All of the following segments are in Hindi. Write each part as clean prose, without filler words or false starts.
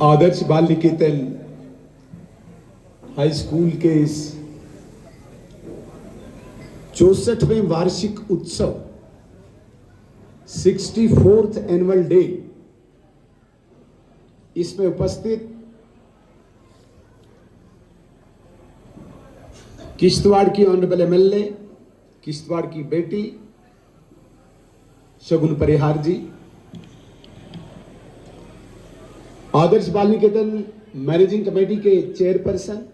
आदर्श बाल निकेतन हाई स्कूल के इस 64वें वार्षिक उत्सव 64th एनुअल डे इसमें उपस्थित किश्तवाड़ की ऑनरेबल एमएलए, किश्तवाड़ की बेटी शगुन परिहार जी, आदर्श बाल निकेतन मैनेजिंग कमेटी के चेयरपर्सन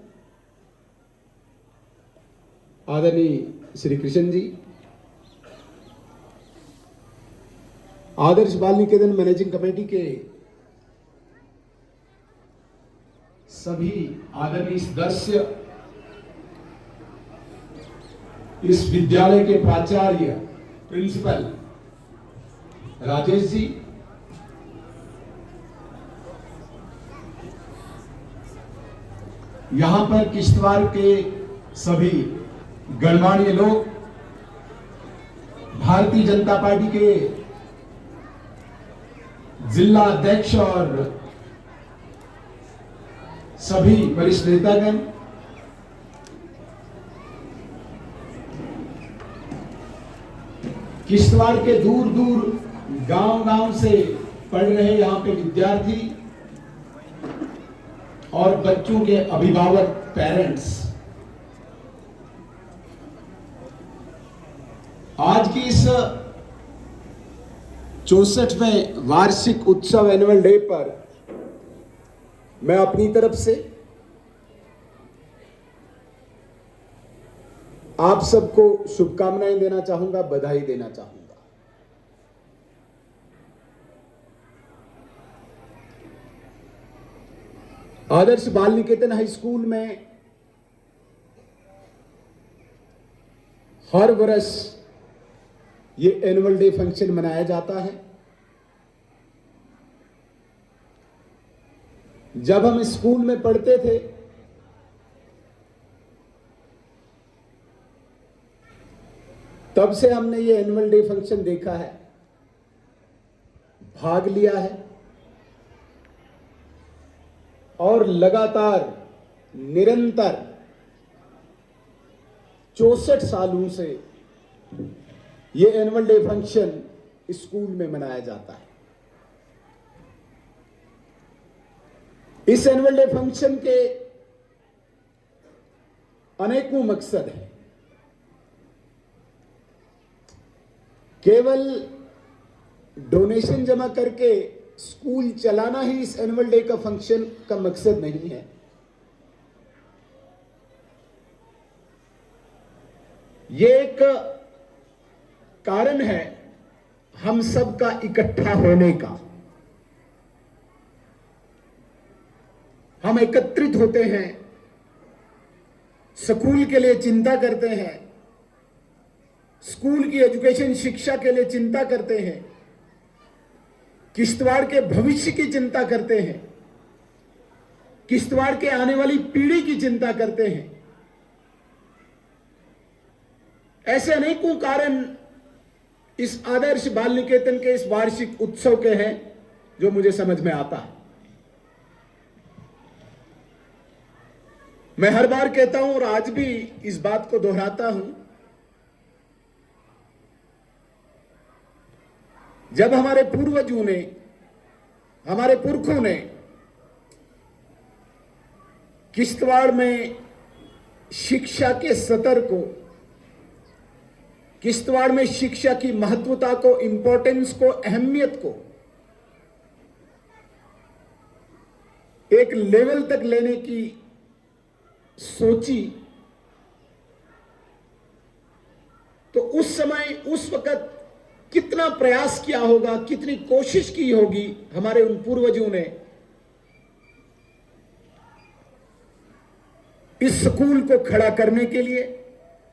आदरणीय श्री कृष्ण जी, आदर्श बाल निकेतन मैनेजिंग कमेटी के सभी आदरणीय सदस्य, इस विद्यालय के प्राचार्य प्रिंसिपल राजेश जी, यहां पर किश्तवाड़ के सभी गणमान्य लोग, भारतीय जनता पार्टी के जिला अध्यक्ष और सभी वरिष्ठ नेतागण, किश्तवाड़ के दूर दूर गांव से पढ़ रहे यहां पे विद्यार्थी और बच्चों के अभिभावक पेरेंट्स, आज की इस 64वें वार्षिक उत्सव एनुअल डे पर मैं अपनी तरफ से आप सबको शुभकामनाएं देना चाहूंगा, बधाई देना चाहूंगा। आदर्श बाल निकेतन हाई स्कूल में हर वर्ष ये एनुअल डे फंक्शन मनाया जाता है। जब हम स्कूल में पढ़ते थे तब से हमने ये एनुअल डे फंक्शन देखा है, भाग लिया है और लगातार निरंतर 64 सालों से ये एनुअल डे फंक्शन स्कूल में मनाया जाता है। इस एनुअल डे फंक्शन के अनेकों मकसद हैं। केवल डोनेशन जमा करके स्कूल चलाना ही इस एनुअल डे का फंक्शन का मकसद नहीं है। ये एक कारण है हम सब का इकट्ठा होने का। हम एकत्रित होते हैं, स्कूल के लिए चिंता करते हैं, स्कूल की एजुकेशन शिक्षा के लिए चिंता करते हैं, किश्तवाड़ के भविष्य की चिंता करते हैं, किश्तवाड़ के आने वाली पीढ़ी की चिंता करते हैं। ऐसे अनेकों कारण इस आदर्श बाल निकेतन के इस वार्षिक उत्सव के हैं जो मुझे समझ में आता है। मैं हर बार कहता हूं और आज भी इस बात को दोहराता हूं, जब हमारे पूर्वजों ने, हमारे पुरखों ने किश्तवाड़ में शिक्षा के स्तर को, किश्तवाड़ में शिक्षा की महत्वता को, इंपॉर्टेंस को, अहमियत को एक लेवल तक लेने की सोची, तो उस समय, उस वक्त कितना प्रयास किया होगा, कितनी कोशिश की होगी हमारे उन पूर्वजों ने इस स्कूल को खड़ा करने के लिए,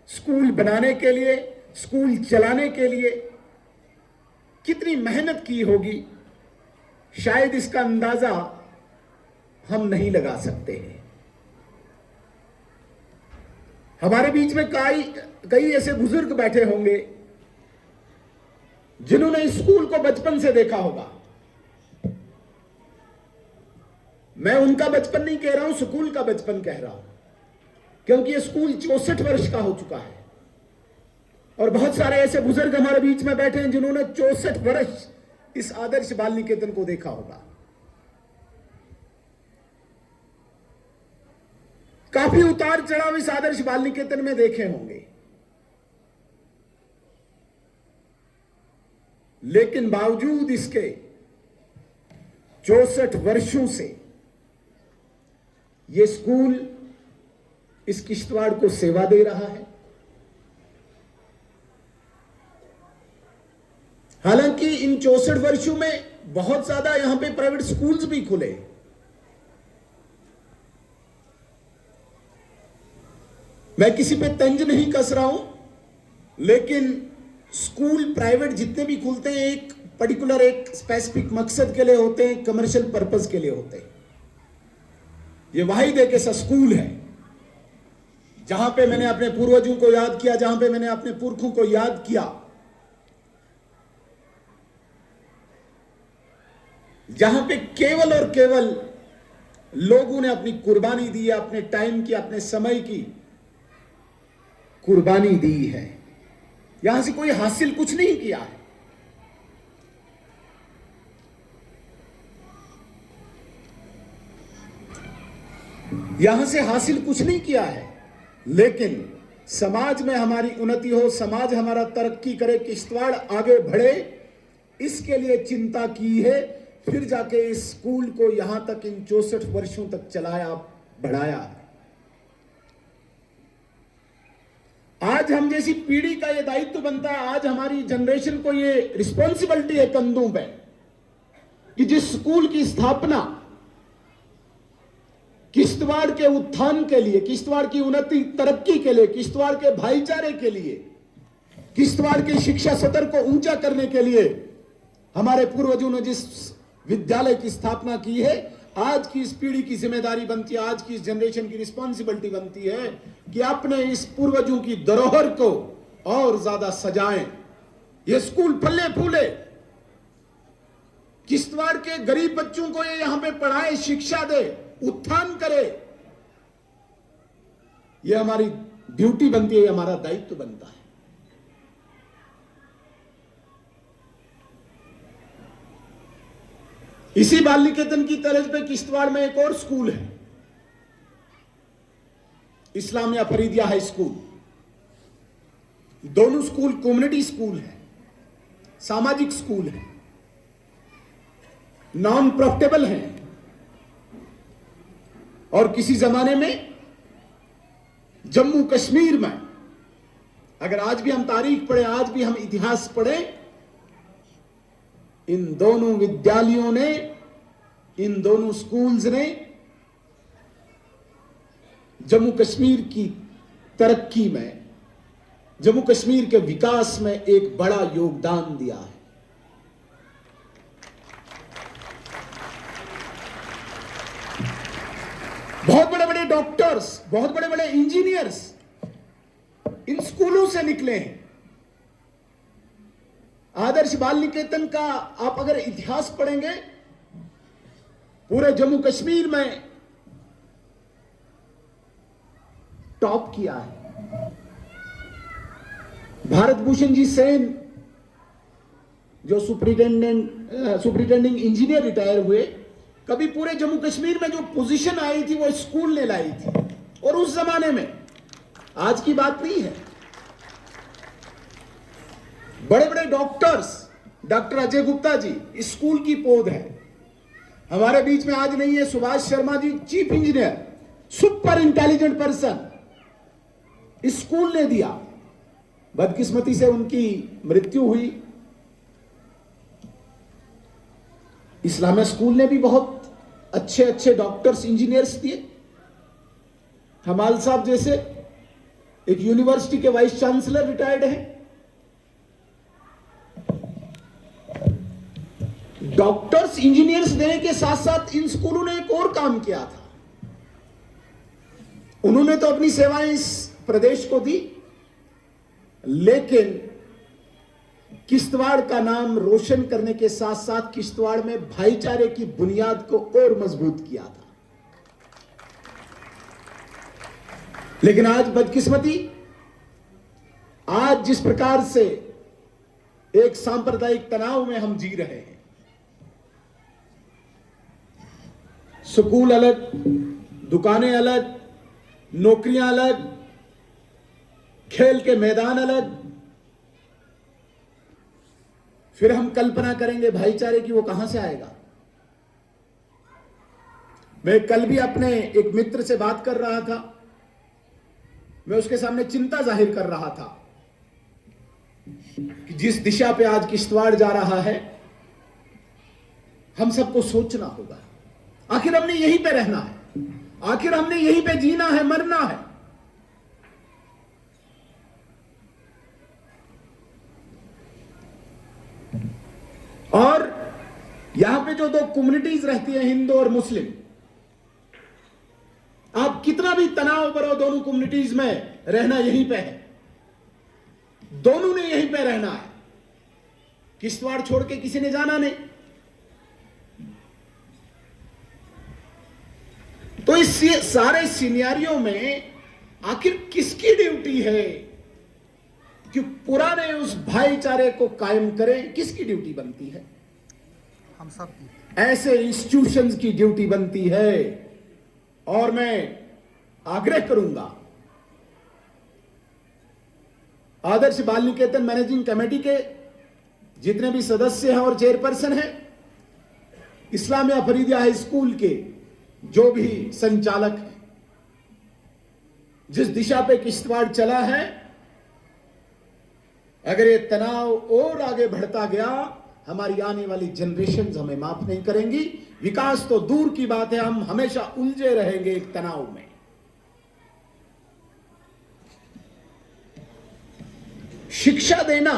स्कूल बनाने के लिए, स्कूल चलाने के लिए कितनी मेहनत की होगी, शायद इसका अंदाजा हम नहीं लगा सकते हैं। हमारे बीच में कई ऐसे बुजुर्ग बैठे होंगे जिन्होंने स्कूल को बचपन से देखा होगा, मैं उनका बचपन नहीं कह रहा हूं, स्कूल का बचपन कह रहा हूं, क्योंकि ये स्कूल 64 वर्ष का हो चुका है और बहुत सारे ऐसे बुजुर्ग हमारे बीच में बैठे हैं जिन्होंने 64 वर्ष इस आदर्श बाल निकेतन को देखा होगा। काफी उतार चढ़ाव इस आदर्श बाल निकेतन में देखे होंगे, लेकिन बावजूद इसके 64 वर्षों से यह स्कूल इस किश्तवाड़ को सेवा दे रहा है। हालांकि इन 64 वर्षों में बहुत ज्यादा यहां पे प्राइवेट स्कूल्स भी खुले, मैं किसी पे तंज नहीं कस रहा हूं, लेकिन स्कूल प्राइवेट जितने भी खुलते हैं एक पर्टिकुलर एक स्पेसिफिक मकसद के लिए होते हैं, कमर्शियल पर्पस के लिए होते हैं। ये वाहिद एक ऐसा स्कूल है जहां पे मैंने अपने पूर्वजों को याद किया, जहां पे मैंने अपने पुरखों को याद किया, जहां पे केवल और केवल लोगों ने अपनी कुर्बानी दी है, अपने टाइम की, अपने समय की कुर्बानी दी है। यहां से कोई हासिल कुछ नहीं किया है। यहां से हासिल कुछ नहीं किया है, लेकिन समाज में हमारी उन्नति हो, समाज हमारा तरक्की करे, किश्तवाड़ आगे बढ़े, इसके लिए चिंता की है। फिर जाके इस स्कूल को यहां तक इन 64 वर्षों तक चलाया, बढ़ाया है। आज हम जैसी पीढ़ी का यह दायित्व बनता है, आज हमारी जनरेशन को यह रिस्पॉन्सिबिलिटी है कंधों पे कि जिस स्कूल की स्थापना किश्तवाड़ के उत्थान के लिए, किश्तवाड़ की उन्नति तरक्की के लिए, किश्तवाड़ के भाईचारे के लिए, किश्तवाड़ के शिक्षा सत्र को ऊंचा करने के लिए हमारे पूर्वजों ने जिस विद्यालय की स्थापना की है, आज की इस पीढ़ी की जिम्मेदारी बनती है, आज की इस जनरेशन की रिस्पॉन्सिबिलिटी बनती है कि अपने इस पूर्वजों की धरोहर को और ज्यादा सजाएं, ये स्कूल फले फूले, किश्तवाड़ के गरीब बच्चों को ये यहां पे पढ़ाए, शिक्षा दे, उत्थान करे। ये हमारी ड्यूटी बनती है, हमारा दायित्व बनता है। इसी बाल निकेतन की तर्ज पे किश्तवाड़ में एक और स्कूल है, इस्लामिया फरीदिया हाई स्कूल। दोनों स्कूल कम्युनिटी स्कूल है, सामाजिक स्कूल है, नॉन प्रॉफिटेबल है और किसी जमाने में जम्मू कश्मीर में, अगर आज भी हम तारीख पढ़े, आज भी हम इतिहास पढ़े, इन दोनों विद्यालयों ने, इन दोनों स्कूल्स ने जम्मू कश्मीर की तरक्की में, जम्मू कश्मीर के विकास में एक बड़ा योगदान दिया है। बहुत बड़े बड़े डॉक्टर्स, बहुत बड़े बड़े इंजीनियर्स इन स्कूलों से निकले हैं। आदर्श बाल निकेतन का आप अगर इतिहास पढ़ेंगे, पूरे जम्मू कश्मीर में टॉप किया है। भारत भूषण जी सेन जो सुपरिटेंडिंग इंजीनियर रिटायर हुए, कभी पूरे जम्मू कश्मीर में जो पोजीशन आई थी वो स्कूल ने लाई थी, और उस जमाने में, आज की बात नहीं है। बड़े बड़े डॉक्टर्स, डॉक्टर अजय गुप्ता जी इस स्कूल की पौध है। हमारे बीच में आज नहीं है Subhash Sharma ji, chief engineer, super intelligent person, इस स्कूल ने दिया। बदकिस्मती से उनकी मृत्यु हुई। इस्लामिया स्कूल ने भी बहुत अच्छे अच्छे डॉक्टर्स, इंजीनियर्स दिए। हमाल साहब जैसे एक यूनिवर्सिटी के वाइस चांसलर रिटायर्ड हैं। डॉक्टर्स, इंजीनियर्स देने के साथ साथ इन स्कूलों ने एक और काम किया था। उन्होंने तो अपनी सेवाएं इस प्रदेश को दी, लेकिन किश्तवाड़ का नाम रोशन करने के साथ साथ किश्तवाड़ में भाईचारे की बुनियाद को और मजबूत किया था। लेकिन आज बदकिस्मती, आज जिस प्रकार से एक सांप्रदायिक तनाव में हम जी रहे हैं, स्कूल अलग, दुकानें अलग, नौकरियां अलग, खेल के मैदान अलग, फिर हम कल्पना करेंगे भाईचारे की, वो कहां से आएगा। मैं कल भी अपने एक मित्र से बात कर रहा था, मैं उसके सामने चिंता जाहिर कर रहा था कि जिस दिशा पे आज किश्तवाड़ जा रहा है, हम सबको सोचना होगा, आखिर हमने यहीं पे रहना है, आखिर हमने यहीं पे जीना है, मरना है। और यहां पे जो दो कम्युनिटीज रहती है, हिंदू और मुस्लिम, आप कितना भी तनाव भरो, दोनों कम्युनिटीज में रहना यहीं पे है, दोनों ने यहीं पे रहना है, किश्तवाड़ छोड़ के किसी ने जाना नहीं। तो इस सारे सिनेरियो में आखिर किसकी ड्यूटी है कि पुराने उस भाईचारे को कायम करें? किसकी ड्यूटी बनती है? हम सब की। ऐसे इंस्टीट्यूशंस की ड्यूटी बनती है। और मैं आग्रह करूंगा आदर्श बाल निकेतन मैनेजिंग कमेटी के जितने भी सदस्य हैं और चेयरपर्सन हैं, इस्लामिया फरीदिया हाई स्कूल के जो भी संचालक हैं, जिस दिशा पे किश्तवाड़ चला है, अगर ये तनाव और आगे बढ़ता गया, हमारी आने वाली जनरेशन हमें माफ नहीं करेंगी। विकास तो दूर की बात है, हम हमेशा उलझे रहेंगे एक तनाव में। शिक्षा देना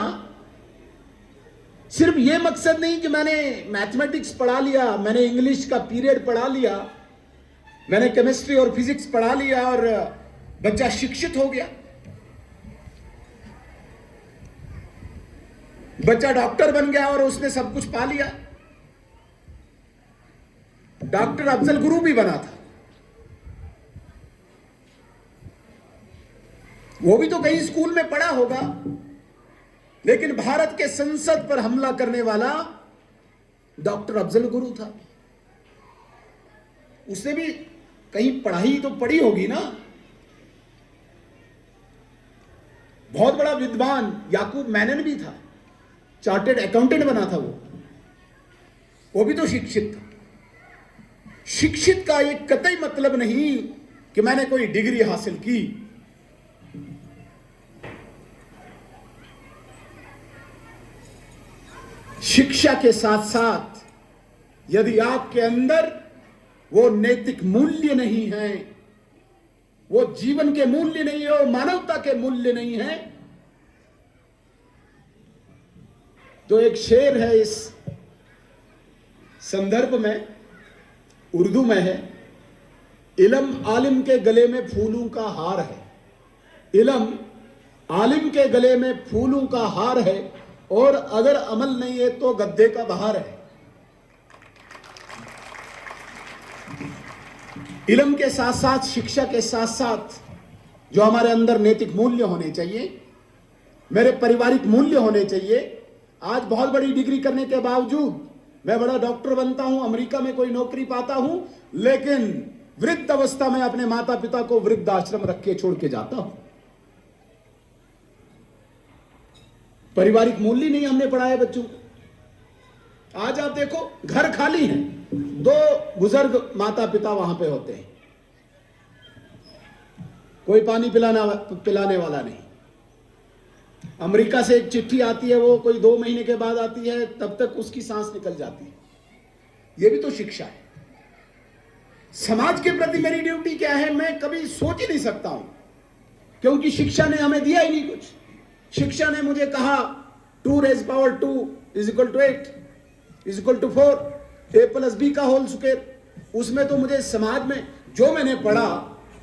सिर्फ यह मकसद नहीं कि मैंने मैथमेटिक्स पढ़ा लिया, मैंने इंग्लिश का पीरियड पढ़ा लिया, मैंने केमिस्ट्री और फिजिक्स पढ़ा लिया और बच्चा शिक्षित हो गया, बच्चा डॉक्टर बन गया और उसने सब कुछ पा लिया। डॉक्टर अफजल गुरु भी बना था, वो भी तो कहीं स्कूल में पढ़ा होगा, लेकिन भारत के संसद पर हमला करने वाला डॉक्टर अफजल गुरु था। उसने भी कहीं पढ़ाई तो पढ़ी होगी ना। बहुत बड़ा विद्वान याकूब मेनन भी था, चार्टेड अकाउंटेंट बना था वो भी तो शिक्षित था। शिक्षित का एक कतई मतलब नहीं कि मैंने कोई डिग्री हासिल की। शिक्षा के साथ साथ यदि आपके अंदर वो नैतिक मूल्य नहीं है, वो जीवन के मूल्य नहीं है, वो मानवता के मूल्य नहीं है, तो एक शेर है इस संदर्भ में, उर्दू में है, इल्म आलिम के गले में फूलों का हार है। इल्म आलिम के गले में फूलों का हार है, और अगर अमल नहीं है तो गद्दे का बहार है। इल्म के साथ साथ, शिक्षा के साथ साथ जो हमारे अंदर नैतिक मूल्य होने चाहिए, मेरे पारिवारिक मूल्य होने चाहिए। आज बहुत बड़ी डिग्री करने के बावजूद मैं बड़ा डॉक्टर बनता हूं, अमेरिका में कोई नौकरी पाता हूं, लेकिन वृद्ध अवस्था में अपने माता पिता को वृद्धाश्रम रख के छोड़ के जाता हूं। पारिवारिक मूल्य नहीं हमने पढ़ाया बच्चों को। आज आप देखो, घर खाली हैं, दो बुजुर्ग माता पिता वहां पे होते हैं, कोई पानी पिलाने वाला नहीं। अमेरिका से एक चिट्ठी आती है, वो कोई 2 महीने के बाद आती है, तब तक उसकी सांस निकल जाती है। ये भी तो शिक्षा है। समाज के प्रति मेरी ड्यूटी क्या है, मैं कभी सोच ही नहीं सकता हूं, क्योंकि शिक्षा ने हमें दिया ही नहीं कुछ। शिक्षा ने मुझे कहा 2 raised power 2 is equal to 8 is equal to 4, a plus b का होल स्क्वायर। उसमें तो मुझे समाज में जो मैंने पढ़ा,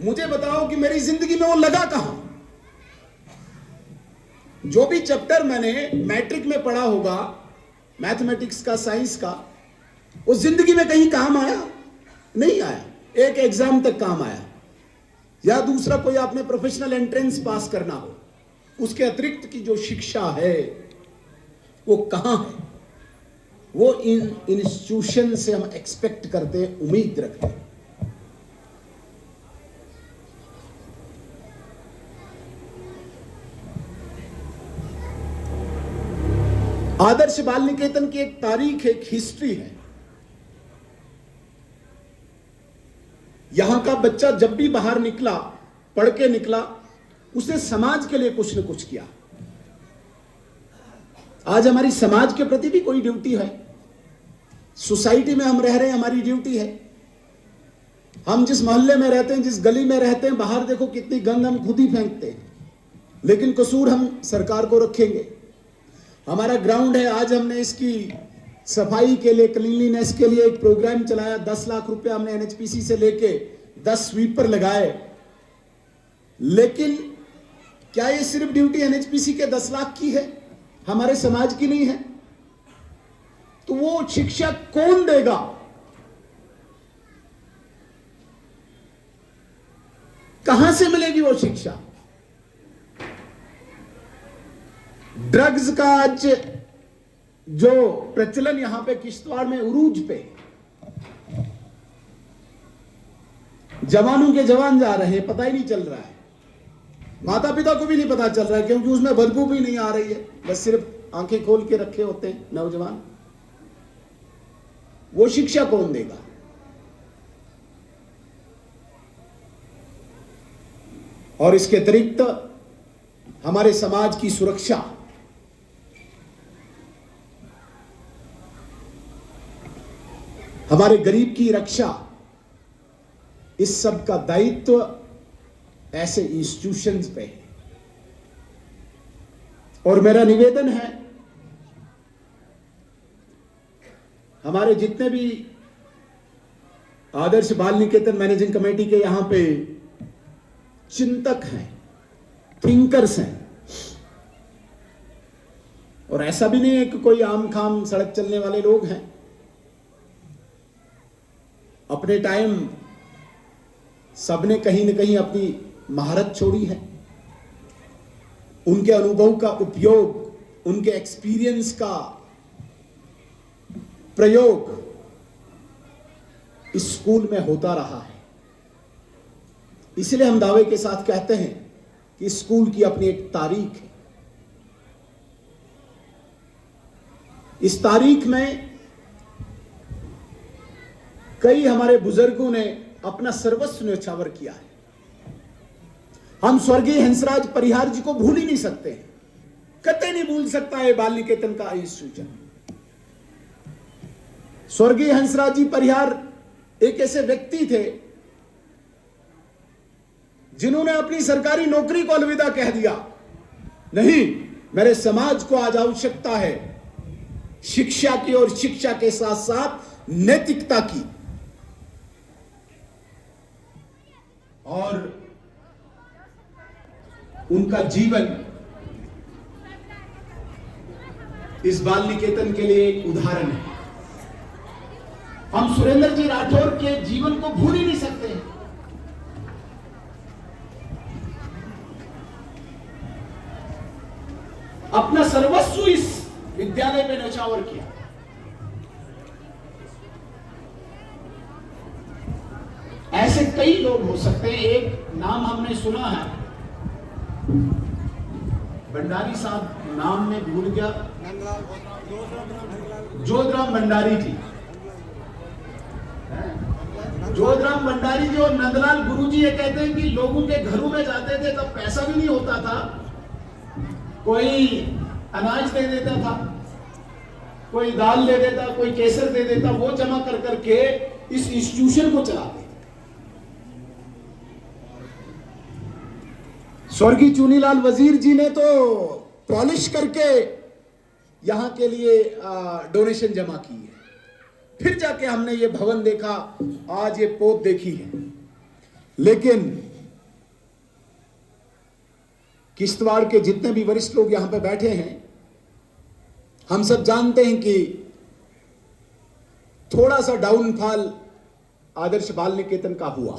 मुझे बताओ कि मेरी जिंदगी में वो लगा कहां। जो भी चैप्टर मैंने मैट्रिक में पढ़ा होगा, मैथमेटिक्स का, साइंस का, वो जिंदगी में कहीं काम आया नहीं आया, एक एग्जाम तक काम आया। या दूसरा कोई आपने प्रोफेशनल एंट्रेंस पास करना हो, उसके अतिरिक्त की जो शिक्षा है वो कहां है, वो इन इंस्टीट्यूशन से हम एक्सपेक्ट करते हैं, उम्मीद रखते हैं। आदर्श बाल निकेतन की एक तारीख, एक हिस्ट्री है। यहां का बच्चा जब भी बाहर निकला, पढ़ के निकला, उसने समाज के लिए कुछ न कुछ किया। आज हमारी समाज के प्रति भी कोई ड्यूटी है। सोसाइटी में हम रह रहे हैं, हमारी ड्यूटी है। हम जिस मोहल्ले में रहते हैं, जिस गली में रहते हैं, बाहर देखो कितनी गंद हम खुद ही फेंकते हैं, लेकिन कसूर हम सरकार को रखेंगे। हमारा ग्राउंड है, आज हमने इसकी सफाई के लिए, क्लीनलीनेस के लिए एक प्रोग्राम चलाया। 10 लाख रुपए हमने एनएचपीसी से लेके 10 स्वीपर लगाए। लेकिन क्या ये सिर्फ ड्यूटी एनएचपीसी के 10 लाख की है, हमारे समाज की नहीं है? तो वो शिक्षा कौन देगा? कहां से मिलेगी वो शिक्षा? ड्रग्स का आज जो प्रचलन यहां पे किश्तवाड़ में उरूज पे, जवानों के जवान जा रहे हैं, पता ही नहीं चल रहा है। माता पिता को भी नहीं पता चल रहा है, क्योंकि उसमें बदबू भी नहीं आ रही है। बस सिर्फ आंखें खोल के रखे होते हैं नौजवान। वो शिक्षा कौन देगा? और इसके अतिरिक्त हमारे समाज की सुरक्षा, हमारे गरीब की रक्षा, इस सब का दायित्व ऐसे इंस्टीट्यूशंस पे है। और मेरा निवेदन है, हमारे जितने भी आदर्श बाल निकेतन मैनेजिंग कमेटी के यहां पे चिंतक हैं, थिंकर्स हैं, और ऐसा भी नहीं है कि कोई आम खाम सड़क चलने वाले लोग हैं। अपने टाइम सबने कहीं न कहीं अपनी महारत छोड़ी है। उनके अनुभव का उपयोग, उनके एक्सपीरियंस का प्रयोग इस स्कूल में होता रहा है। इसलिए हम दावे के साथ कहते हैं कि स्कूल की अपनी एक तारीख है। इस तारीख में कई हमारे बुजुर्गों ने अपना सर्वस्व न्यौछावर किया है। हम स्वर्गीय हंसराज परिहार जी को भूल ही नहीं सकते, कतई नहीं भूल सकता है बाल निकेतन का इंस्टीट्यूशन। स्वर्गीय हंसराज जी परिहार एक ऐसे व्यक्ति थे जिन्होंने अपनी सरकारी नौकरी को अलविदा कह दिया। नहीं, मेरे समाज को आज आवश्यकता है शिक्षा की, और शिक्षा के साथ साथ नैतिकता की। और उनका जीवन इस बाल निकेतन के लिए एक उदाहरण है। हम सुरेंद्र जी राठौर के जीवन को भूल ही नहीं सकते हैं। अपना सर्वस्व इस विद्यालय में न्यौछावर किया। ऐसे कई लोग हो सकते हैं। एक नाम हमने सुना है, भंडारी साहब, नाम में भूल गया, जोधराम भंडारी जी। जोधराम भंडारी जी और नंदलाल गुरुजी ये कहते हैं कि लोगों के घरों में जाते थे तब पैसा भी नहीं होता था, कोई अनाज दे देता था, कोई दाल दे देता, कोई केसर दे देता, वो जमा कर करके इस इंस्टीट्यूशन को चलाते। स्वर्गीय चुनीलाल वजीर जी ने तो पॉलिश करके यहां के लिए डोनेशन जमा की है। फिर जाके हमने ये भवन देखा, आज ये पोत देखी है। लेकिन किश्तवाड़ के जितने भी वरिष्ठ लोग यहां पे बैठे हैं, हम सब जानते हैं कि थोड़ा सा डाउनफॉल आदर्श बाल निकेतन का हुआ।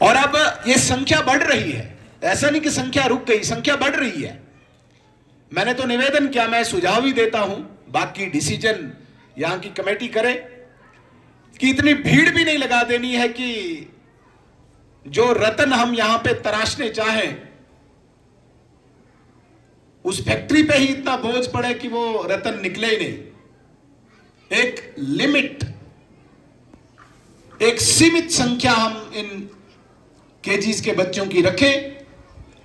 और अब ये संख्या बढ़ रही है, ऐसा नहीं कि संख्या रुक गई, संख्या बढ़ रही है। मैंने तो निवेदन किया, मैं सुझाव ही देता हूं, बाकी डिसीजन यहां की कमेटी करे, कि इतनी भीड़ भी नहीं लगा देनी है कि जो रतन हम यहां पे तराशने चाहें उस फैक्ट्री पे ही इतना बोझ पड़े कि वो रतन निकले ही नहीं। एक लिमिट, एक सीमित संख्या हम इन केजीज के बच्चों की रखें,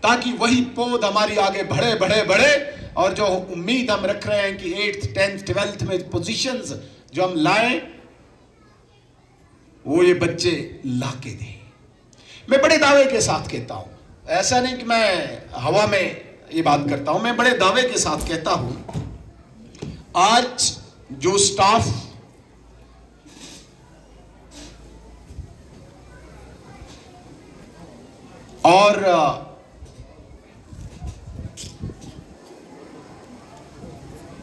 ताकि वही पौध हमारी आगे बढ़े बढ़े बढ़े, और जो उम्मीद हम रख रहे हैं कि 8th 10th 12th में पोजीशंस जो हम लाएं, वो ये बच्चे लाके दें। मैं बड़े दावे के साथ कहता हूं, ऐसा नहीं कि मैं हवा में ये बात करता हूं, मैं बड़े दावे के साथ कहता हूं, आज जो स्टाफ और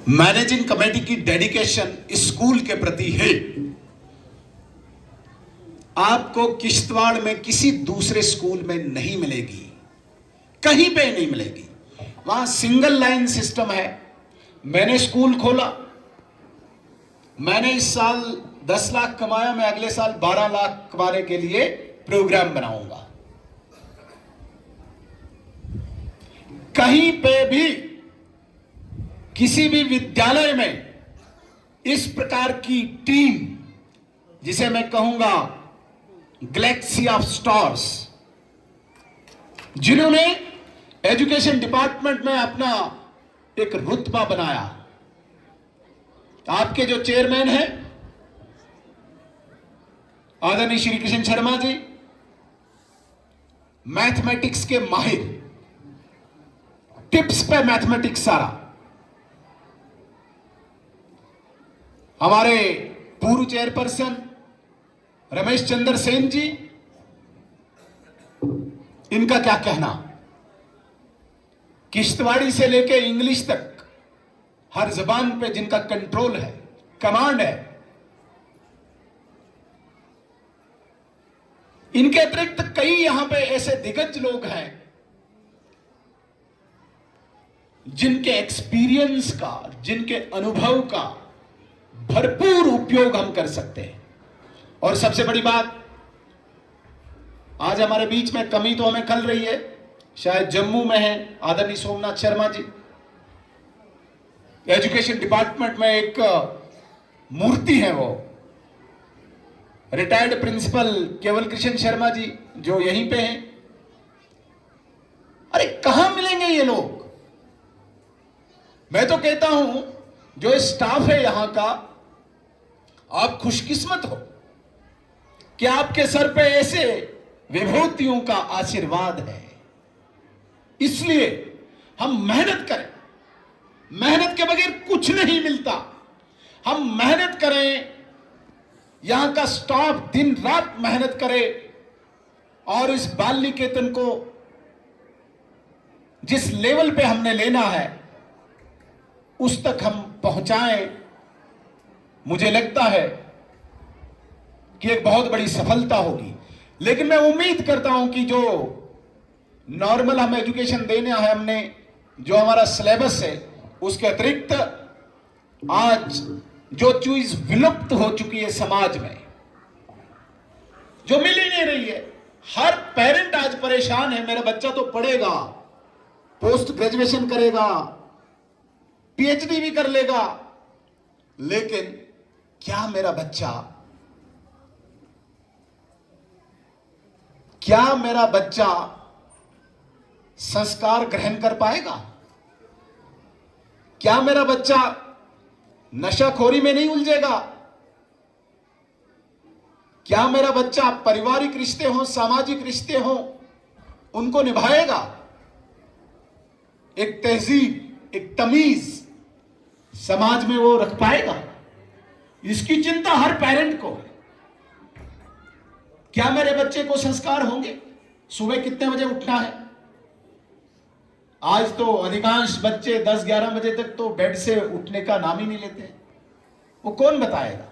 मैनेजिंग कमेटी की डेडिकेशन इस स्कूल के प्रति है, आपको किश्तवाड़ में किसी दूसरे स्कूल में नहीं मिलेगी, कहीं पे नहीं मिलेगी। वहां सिंगल लाइन सिस्टम है। मैंने स्कूल खोला, मैंने इस साल 10 लाख कमाया, मैं अगले साल 12 लाख कमाने के लिए प्रोग्राम बनाऊंगा। कहीं पे भी किसी भी विद्यालय में इस प्रकार की टीम, जिसे मैं कहूंगा गैलेक्सी ऑफ स्टार्स, जिन्होंने एजुकेशन डिपार्टमेंट में अपना एक रुतबा बनाया। आपके जो चेयरमैन हैं आदरणीय श्री कृष्ण शर्मा जी, मैथमेटिक्स के माहिर, टिप्स पे मैथमेटिक्स सारा। हमारे पूर्व चेयरपर्सन रमेश चंद्र सेन जी, इनका क्या कहना, किश्तवाड़ी से लेके इंग्लिश तक हर जबान पे जिनका कंट्रोल है, कमांड है। इनके अतिरिक्त कई यहां पे ऐसे दिग्गज लोग हैं जिनके एक्सपीरियंस का, जिनके अनुभव का भरपूर उपयोग हम कर सकते हैं। और सबसे बड़ी बात, आज हमारे बीच में कमी तो हमें खल रही है, शायद जम्मू में है आदरणीय सोमनाथ शर्मा जी, एजुकेशन डिपार्टमेंट में एक मूर्ति है, वो रिटायर्ड प्रिंसिपल केवल कृष्ण शर्मा जी जो यहीं पे हैं। अरे कहां मिलेंगे ये लोग? मैं तो कहता हूं जो स्टाफ है यहां का, आप खुशकिस्मत हो कि आपके सर पे ऐसे विभूतियों का आशीर्वाद है। इसलिए हम मेहनत करें, मेहनत के बगैर कुछ नहीं मिलता। हम मेहनत करें, यहां का स्टाफ दिन रात मेहनत करे, और इस बाल निकेतन को जिस लेवल पे हमने लेना है उस तक हम पहुंचाएं। मुझे लगता है कि एक बहुत बड़ी सफलता होगी। लेकिन मैं उम्मीद करता हूं कि जो नॉर्मल हम एजुकेशन देने है, हमने जो हमारा सिलेबस है, उसके अतिरिक्त आज जो चीज विलुप्त हो चुकी है समाज में, जो मिल ही नहीं रही है। हर पेरेंट आज परेशान है, मेरा बच्चा तो पढ़ेगा, पोस्ट ग्रेजुएशन करेगा, पीएचडी भी कर लेगा, लेकिन क्या मेरा बच्चा संस्कार ग्रहण कर पाएगा? क्या मेरा बच्चा नशाखोरी में नहीं उलझेगा? क्या मेरा बच्चा पारिवारिक रिश्ते हो, सामाजिक रिश्ते हो, उनको निभाएगा? एक तहजीब, एक तमीज समाज में वो रख पाएगा? इसकी चिंता हर पेरेंट को है। क्या मेरे बच्चे को संस्कार होंगे? सुबह कितने बजे उठना है? आज तो अधिकांश बच्चे 10-11 बजे तक तो बेड से उठने का नाम ही नहीं लेते। वो कौन बताएगा?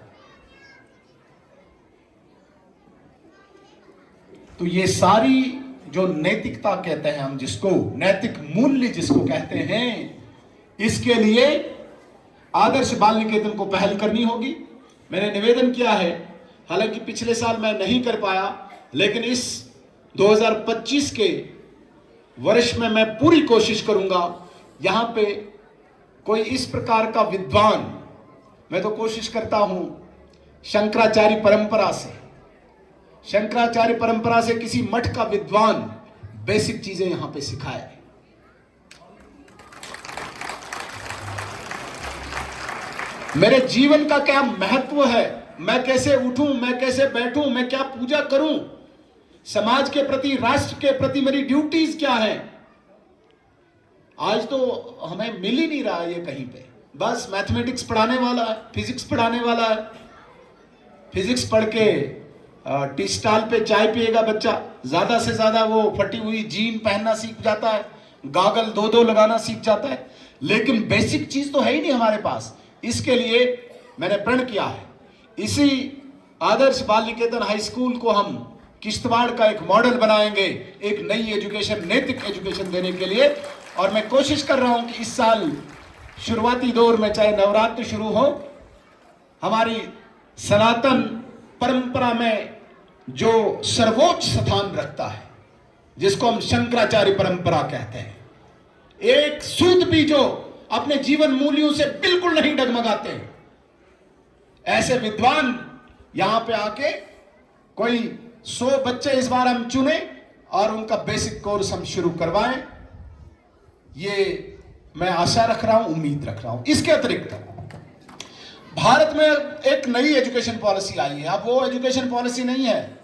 तो ये सारी जो नैतिकता कहते हैं हम, जिसको नैतिक मूल्य जिसको कहते हैं, इसके लिए आदर्श बाल निकेतन को पहल करनी होगी। मैंने निवेदन किया है, हालांकि पिछले साल मैं नहीं कर पाया, लेकिन इस 2025 के वर्ष में मैं पूरी कोशिश करूंगा यहां पे कोई इस प्रकार का विद्वान, मैं तो कोशिश करता हूं शंकराचार्य परंपरा से किसी मठ का विद्वान बेसिक चीजें यहां पे सिखाए। मेरे जीवन का क्या महत्व है, मैं कैसे उठूं, मैं कैसे बैठूं, मैं क्या पूजा करूं, समाज के प्रति, राष्ट्र के प्रति मेरी ड्यूटीज क्या है, आज तो हमें मिल ही नहीं रहा ये कहीं पे। बस मैथमेटिक्स पढ़ाने वाला है, फिजिक्स पढ़ाने वाला है, फिजिक्स पढ़ के टी स्टॉल पे चाय पिएगा बच्चा, ज्यादा से ज्यादा वो फटी हुई जीन पहनना सीख जाता है, गॉगल दो लगाना सीख जाता है, लेकिन बेसिक चीज तो है ही नहीं हमारे पास। इसके लिए मैंने प्रण किया है, इसी आदर्श बाल निकेतन हाई स्कूल को हम किश्तवाड़ का एक मॉडल बनाएंगे, एक नई एजुकेशन, नैतिक एजुकेशन देने के लिए। और मैं कोशिश कर रहा हूं कि इस साल शुरुआती दौर में, चाहे नवरात्र शुरू हो, हमारी सनातन परंपरा में जो सर्वोच्च स्थान रखता है, जिसको हम शंकराचार्य परंपरा कहते हैं, एक सूत भी जो अपने जीवन मूल्यों से बिल्कुल नहीं डगमगाते, ऐसे विद्वान यहां पे आके कोई 100 बच्चे इस बार हम चुने और उनका बेसिक कोर्स हम शुरू करवाएं, ये मैं आशा रख रहा हूं, उम्मीद रख रहा हूं। इसके अतिरिक्त भारत में एक नई एजुकेशन पॉलिसी आई है। अब वो एजुकेशन पॉलिसी नहीं है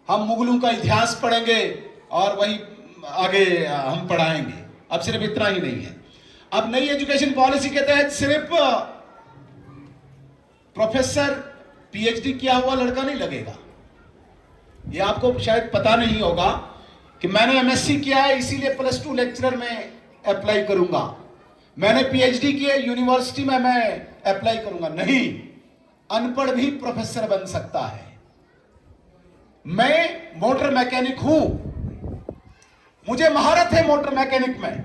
हम मुगलों का इतिहास पढ़ेंगे और वही आगे हम पढ़ाएंगे, अब सिर्फ इतना ही नहीं है। अब नई एजुकेशन पॉलिसी के तहत सिर्फ प्रोफेसर, पीएचडी किया हुआ लड़का नहीं लगेगा। ये आपको शायद पता नहीं होगा कि मैंने एमएससी किया है, इसीलिए +2 लेक्चरर में अप्लाई करूंगा, मैंने पीएचडी की है यूनिवर्सिटी में, मैं अप्लाई करूंगा। नहीं, अनपढ़ भी प्रोफेसर बन सकता है। मैं मोटर मैकेनिक हूं, मुझे महारत है मोटर मैकेनिक में।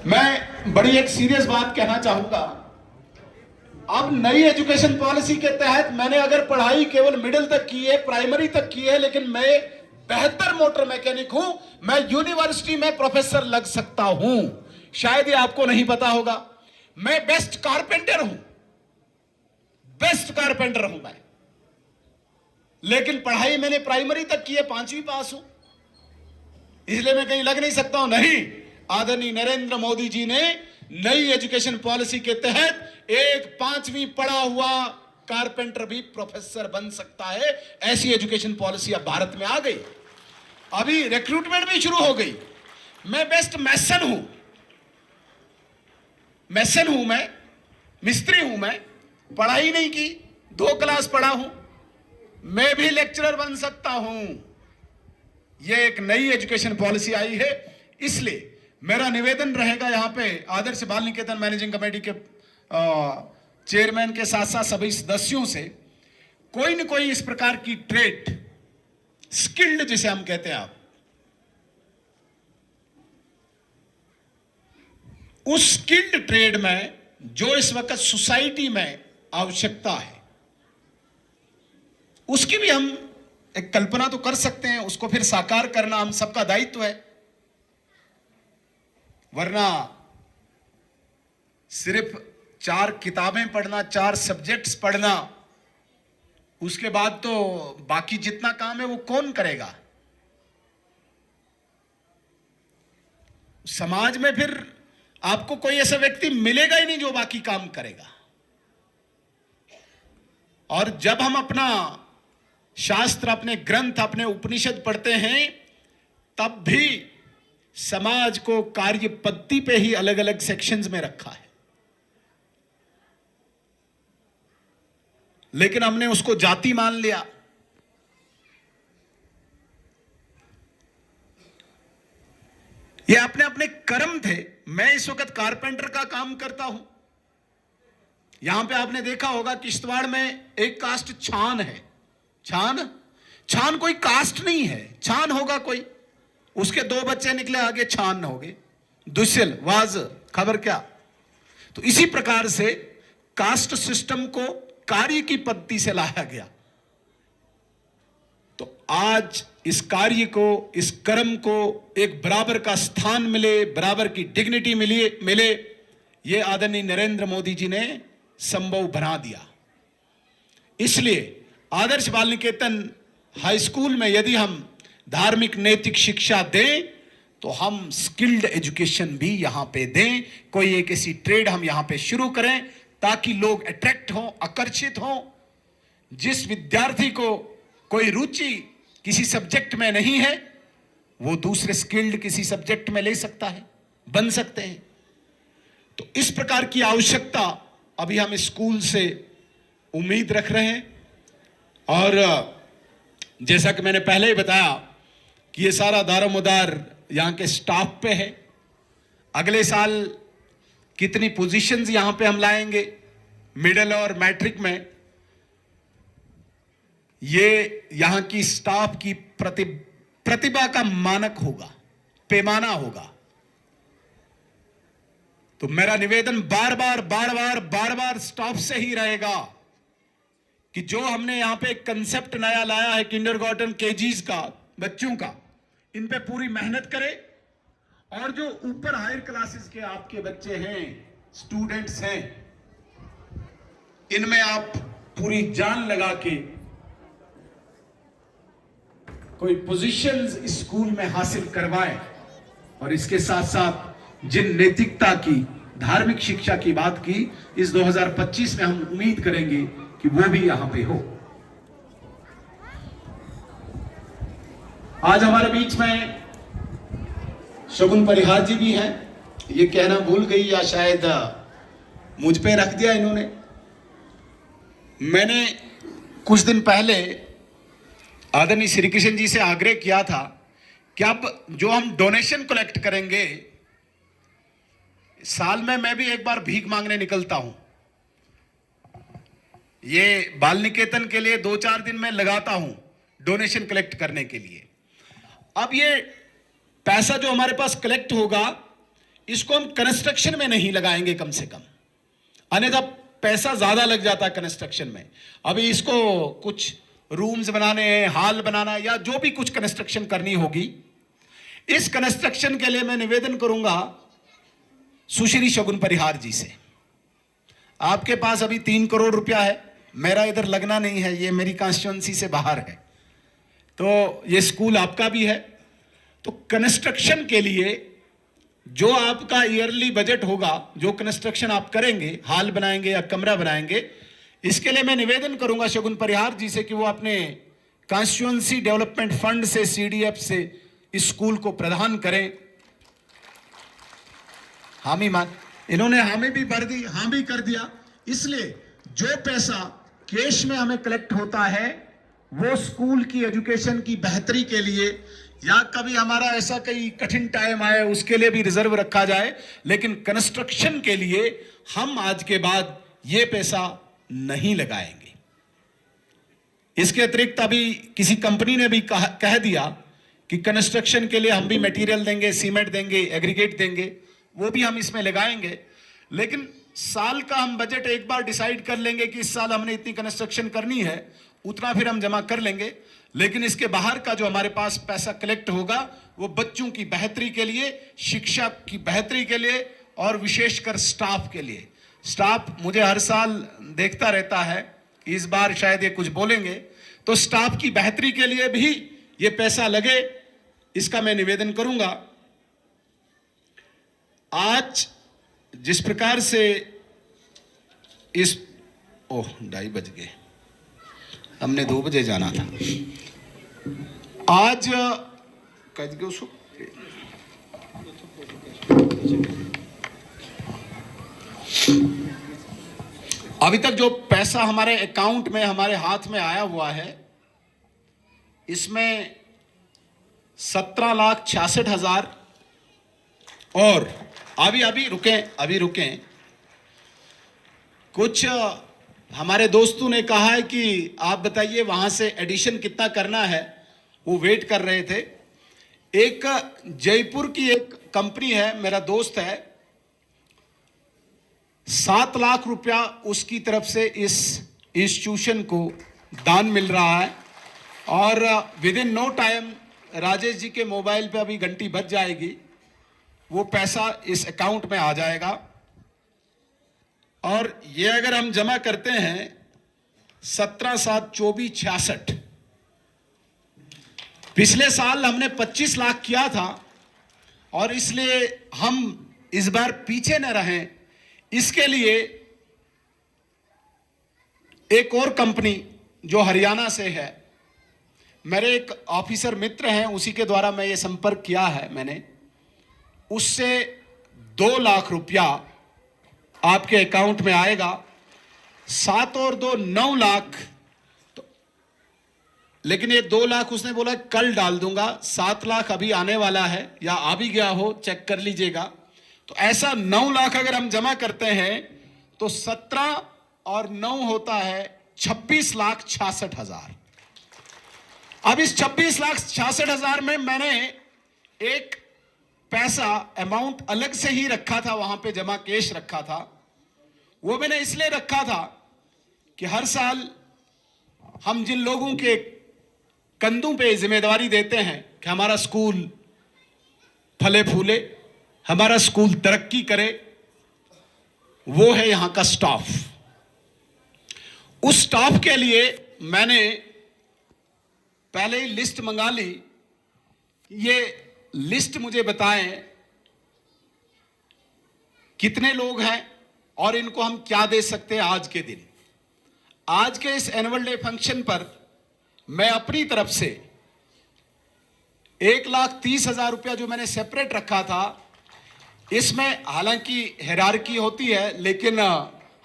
मैं बड़ी एक सीरियस बात कहना चाहूंगा। अब नई एजुकेशन पॉलिसी के तहत मैंने अगर पढ़ाई केवल मिडिल तक की है, प्राइमरी तक की है, लेकिन मैं बेहतर मोटर मैकेनिक हूं, मैं यूनिवर्सिटी में प्रोफेसर लग सकता हूं। शायद ये आपको नहीं पता होगा। मैं बेस्ट कारपेंटर हूं मैं, लेकिन पढ़ाई मैंने प्राइमरी तक की है, 5वीं पास हूं, इसलिए मैं कहीं लग नहीं सकता हूं। नहीं, आदरणीय नरेंद्र मोदी जी ने नई एजुकेशन पॉलिसी के तहत एक 5वीं पढ़ा हुआ कारपेंटर भी प्रोफेसर बन सकता है। ऐसी एजुकेशन पॉलिसी अब भारत में आ गई। अभी रिक्रूटमेंट भी शुरू हो गई। मैं बेस्ट मैसन हूं मैं, मिस्त्री हूं मैं, पढ़ाई नहीं की, 2 क्लास पढ़ा हूं, मैं भी लेक्चरर बन सकता हूं। यह एक नई एजुकेशन पॉलिसी आई है, इसलिए मेरा निवेदन रहेगा यहां पे आदर्श बाल निकेतन मैनेजिंग कमेटी के चेयरमैन के साथ साथ सभी सदस्यों से, कोई न कोई इस प्रकार की ट्रेड, स्किल्ड जिसे हम कहते हैं, आप उस स्किल्ड ट्रेड में जो इस वक्त सोसाइटी में आवश्यकता है, उसकी भी हम एक कल्पना तो कर सकते हैं, उसको फिर साकार करना हम सबका दायित्व है। वरना सिर्फ 4 किताबें पढ़ना, 4 सब्जेक्ट्स पढ़ना, उसके बाद तो बाकी जितना काम है वो कौन करेगा? समाज में फिर आपको कोई ऐसा व्यक्ति मिलेगा ही नहीं जो बाकी काम करेगा। और जब हम अपना शास्त्र, अपने ग्रंथ, अपने उपनिषद पढ़ते हैं, तब भी समाज को कार्य पद्धति पे ही अलग अलग सेक्शंस में रखा है, लेकिन हमने उसको जाति मान लिया। ये अपने अपने कर्म थे। मैं इस वक्त कारपेंटर का काम करता हूं, यहां पे आपने देखा होगा किश्तवाड़ में एक कास्ट छान है। छान छान कोई कास्ट नहीं है, छान होगा कोई, उसके 2 बच्चे निकले आगे छान हो गए, दुस्सिल वाज खबर क्या। तो इसी प्रकार से कास्ट सिस्टम को कार्य की पद्धति से लाया गया। तो आज इस कार्य को, इस कर्म को एक बराबर का स्थान मिले, बराबर की डिग्निटी मिले, ये आदरणीय नरेंद्र मोदी जी ने संभव बना दिया। इसलिए आदर्श बाल निकेतन हाई स्कूल में यदि हम धार्मिक नैतिक शिक्षा दें तो हम स्किल्ड एजुकेशन भी यहां पे दें। कोई एक ऐसी ट्रेड हम यहां पे शुरू करें ताकि लोग अट्रैक्ट हों, आकर्षित हों। जिस विद्यार्थी को कोई रुचि किसी सब्जेक्ट में नहीं है, वो दूसरे स्किल्ड किसी सब्जेक्ट में ले सकता है, बन सकते हैं। तो इस प्रकार की आवश्यकता अभी हम स्कूल से उम्मीद रख रहे हैं। और जैसा कि मैंने पहले ही बताया कि ये सारा दारोमदार यहां के स्टाफ पे है। अगले साल कितनी पोजीशंस यहां पे हम लाएंगे मिडिल और मैट्रिक में, ये यहां की स्टाफ की प्रतिभा का मानक होगा, पैमाना होगा। तो मेरा निवेदन बार बार स्टाफ से ही रहेगा कि जो हमने यहां पे एक कंसेप्ट नया लाया है किंडरगार्टन केजीज का, बच्चों का, इन पे पूरी मेहनत करें। और जो ऊपर हायर क्लासेस के आपके बच्चे हैं, स्टूडेंट्स हैं, इनमें आप पूरी जान लगा के कोई पोजीशंस स्कूल में हासिल करवाएं। और इसके साथ साथ जिन नैतिकता की, धार्मिक शिक्षा की बात की, इस 2025 में हम उम्मीद करेंगे कि वो भी यहां पे हो। आज हमारे बीच में शगुन परिहार जी भी हैं। ये कहना भूल गई या शायद मुझ पे रख दिया इन्होंने। मैंने कुछ दिन पहले आदरणीय श्री कृष्ण जी से आग्रह किया था कि अब जो हम डोनेशन कलेक्ट करेंगे, साल में मैं भी एक बार भीख मांगने निकलता हूं। ये बाल निकेतन के लिए 2-4 दिन में लगाता हूं डोनेशन कलेक्ट करने के लिए। अब ये पैसा जो हमारे पास कलेक्ट होगा, इसको हम कंस्ट्रक्शन में नहीं लगाएंगे कम से कम, अन्यथा पैसा ज्यादा लग जाता है कंस्ट्रक्शन में। अभी इसको कुछ रूम्स बनाने हैं, हॉल बनाना है, या जो भी कुछ कंस्ट्रक्शन करनी होगी, इस कंस्ट्रक्शन के लिए मैं निवेदन करूंगा सुश्री शगुन परिहार जी से। आपके पास अभी 3 करोड़ रुपया है, मेरा इधर लगना नहीं है, ये मेरी कॉन्स्टिट्यूएंसी से बाहर है, तो ये स्कूल आपका भी है। तो कंस्ट्रक्शन के लिए जो आपका ईयरली बजट होगा, जो कंस्ट्रक्शन आप करेंगे, हॉल बनाएंगे या कमरा बनाएंगे, इसके लिए मैं निवेदन करूंगा शगुन परिहार जी से कि वो अपने कॉन्स्टिट्यूएंसी डेवलपमेंट फंड से, CDF से इस स्कूल को प्रदान करें। हामी मान, इन्होंने हामी भी भर दी, हाँ भी कर दिया। इसलिए जो पैसा कैश में हमें कलेक्ट होता है, वो स्कूल की एजुकेशन की बेहतरी के लिए, या कभी हमारा ऐसा कई कठिन टाइम आए उसके लिए भी रिजर्व रखा जाए, लेकिन कंस्ट्रक्शन के लिए हम आज के बाद ये पैसा नहीं लगाएंगे। इसके अतिरिक्त अभी किसी कंपनी ने भी कह दिया कि कंस्ट्रक्शन के लिए हम भी मटेरियल देंगे, सीमेंट देंगे, एग्रीगेट देंगे, वो भी हम इसमें लगाएंगे। लेकिन साल का हम बजट एक बार डिसाइड कर लेंगे कि इस साल हमने इतनी कंस्ट्रक्शन करनी है, उतना फिर हम जमा कर लेंगे। लेकिन इसके बाहर का जो हमारे पास पैसा कलेक्ट होगा, वो बच्चों की बेहतरी के लिए, शिक्षा की बेहतरी के लिए, और विशेषकर स्टाफ के लिए। स्टाफ मुझे हर साल देखता रहता है, इस बार शायद ये कुछ बोलेंगे, तो स्टाफ की बेहतरी के लिए भी ये पैसा लगे, इसका मैं निवेदन करूंगा। आज जिस प्रकार से इस 2:30 बज गए, हमने 2 बजे जाना था। आज अभी तक जो पैसा हमारे अकाउंट में, हमारे हाथ में आया हुआ है, इसमें 17,66,000 और अभी रुकें कुछ हमारे दोस्तों ने कहा है कि आप बताइए वहां से एडिशन कितना करना है, वो वेट कर रहे थे। एक जयपुर की एक कंपनी है, मेरा दोस्त है, 7 लाख रुपया उसकी तरफ से इस इंस्टीट्यूशन को दान मिल रहा है और within no time Rajesh ji के मोबाइल पे अभी घंटी बज जाएगी, वो पैसा इस अकाउंट में आ जाएगा। और ये अगर हम जमा करते हैं 17/7/24/66, पिछले साल हमने 25 लाख किया था और इसलिए हम इस बार पीछे न रहें, इसके लिए एक और कंपनी जो हरियाणा से है, मेरे एक ऑफिसर मित्र हैं, उसी के द्वारा मैं ये संपर्क किया है मैंने, उससे 2 लाख रुपया आपके अकाउंट में आएगा। 7 और 2 9 लाख, तो लेकिन ये 2 लाख उसने बोला कल डाल दूंगा, 7 लाख अभी आने वाला है या आ भी गया हो, चेक कर लीजिएगा। तो ऐसा 9 लाख अगर हम जमा करते हैं तो 17 और 9 होता है 26,66,000। अब इस 26,66,000 में मैंने एक पैसा अमाउंट अलग से ही रखा था, वहां पे जमा कैश रखा था। वो मैंने इसलिए रखा था कि हर साल हम जिन लोगों के कंधों पे जिम्मेदारी देते हैं कि हमारा स्कूल फले फूले, हमारा स्कूल तरक्की करे, वो है यहां का स्टाफ। उस स्टाफ के लिए मैंने पहले ही लिस्ट मंगा ली। ये लिस्ट मुझे बताएं कितने लोग हैं और इनको हम क्या दे सकते हैं आज के दिन। आज के इस एनुअल डे फंक्शन पर मैं अपनी तरफ से 1,30,000 रुपया जो मैंने सेपरेट रखा था, इसमें हालांकि हायरार्की होती है, लेकिन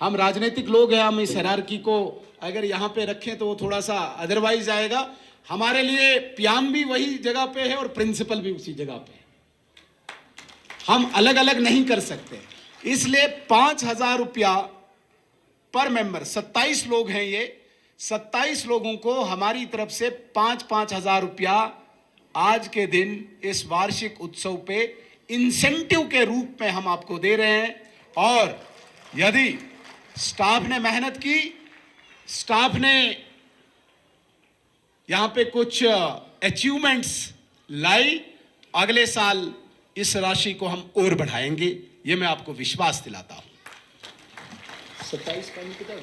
हम राजनीतिक लोग हैं, हम इस हायरार्की को अगर यहां पे रखें तो वो थोड़ा सा अदरवाइज आएगा। हमारे लिए पियान भी वही जगह पे है और प्रिंसिपल भी उसी जगह पे है, हम अलग अलग नहीं कर सकते। इसलिए 5,000 रुपया पर मेंबर, 27 लोग हैं ये, 27 लोगों को हमारी तरफ से 5,000 रुपया आज के दिन इस वार्षिक उत्सव पे इंसेंटिव के रूप में हम आपको दे रहे हैं। और यदि स्टाफ ने मेहनत की, स्टाफ ने यहां पे कुछ अचीवमेंट्स लाई, अगले साल इस राशि को हम और बढ़ाएंगे, ये मैं आपको विश्वास दिलाता हूं। 27 का कितना